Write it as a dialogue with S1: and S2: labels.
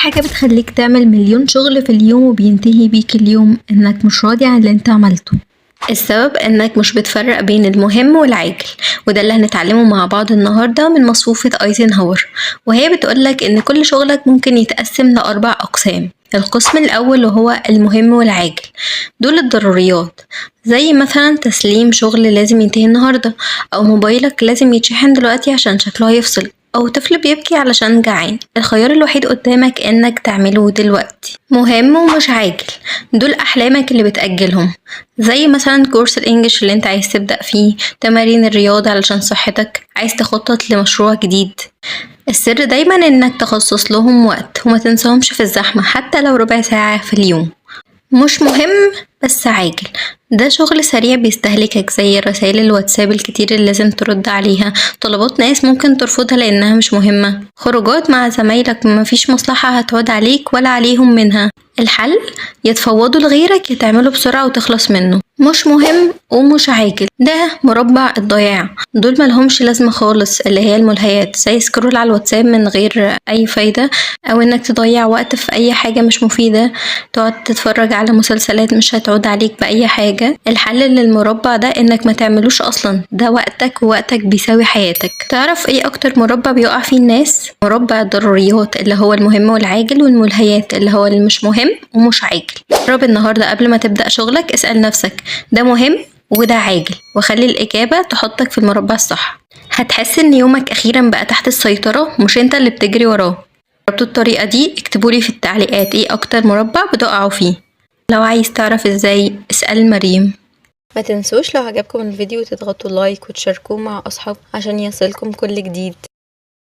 S1: حاجة بتخليك تعمل مليون شغل في اليوم وبينتهي بيك اليوم انك مش راضي عن اللي انت عملته. السبب انك مش بتفرق بين المهم والعاجل، وده اللي هنتعلمه مع بعض النهاردة من مصفوفة ايزنهاور، وهي بتقولك ان كل شغلك ممكن يتقسم ل4 اقسام. القسم الاول وهو المهم والعاجل، دول الضروريات، زي مثلا تسليم شغل لازم ينتهي النهاردة، او موبايلك لازم يتشحن دلوقتي عشان شكله هيفصل، أو طفل بيبكي علشان جعان. الخيار الوحيد قدامك إنك تعمله دلوقتي. مهم ومش عاجل، دول أحلامك اللي بتأجلهم، زي مثلا كورس الإنجليش اللي انت عايز تبدأ فيه، تمارين الرياضة علشان صحتك، عايز تخطط لمشروع جديد. السر دايما إنك تخصص لهم وقت وما تنساهمش في الزحمة حتى لو ربع ساعة في اليوم. مش مهم بس عاجل، ده شغل سريع بيستهلكك، زي رسائل الواتساب الكتير اللي لازم ترد عليها، طلبات ناس ممكن ترفضها لأنها مش مهمة، خروجات مع زمايلك مفيش مصلحة هتعود عليك ولا عليهم منها. الحل يا تفوضوا لغيرك يا تعمله بسرعة وتخلص منه. مش مهم ومش عاجل، ده مربع الضياع، دول ملهمش لازمة خالص، اللي هي الملهيات، زي سكرول على الواتساب من غير أي فايدة، أو إنك تضيع وقت في أي حاجة مش مفيدة، تقعد تتفرج على مسلسلات مش هتعود عليك بأي حاجة. الحل للمربع ده إنك ما تعملوش أصلا، ده وقتك ووقتك بيساوي حياتك. تعرف إيه أكتر مربع بيقع فيه الناس؟ مربع الضروريات اللي هو المهم والعاجل، والملهيات اللي هو اللي مش مهم ومش عاجل. جرب النهاردة قبل ما تبدأ شغلك اسأل نفسك ده مهم وده عاجل، وخلي الإجابة تحطك في المربع الصح. هتحس إن يومك أخيرا بقى تحت السيطرة، مش انت اللي بتجري وراه. جربتوا الطريقة دي؟ اكتبولي في التعليقات ايه أكتر مربع بتقعوا فيه. لو عايز تعرف ازاي اسأل مريم. ما تنسوش لو عجبكم الفيديو تضغطوا لايك وتشاركوه مع أصحاب عشان يصلكم كل جديد.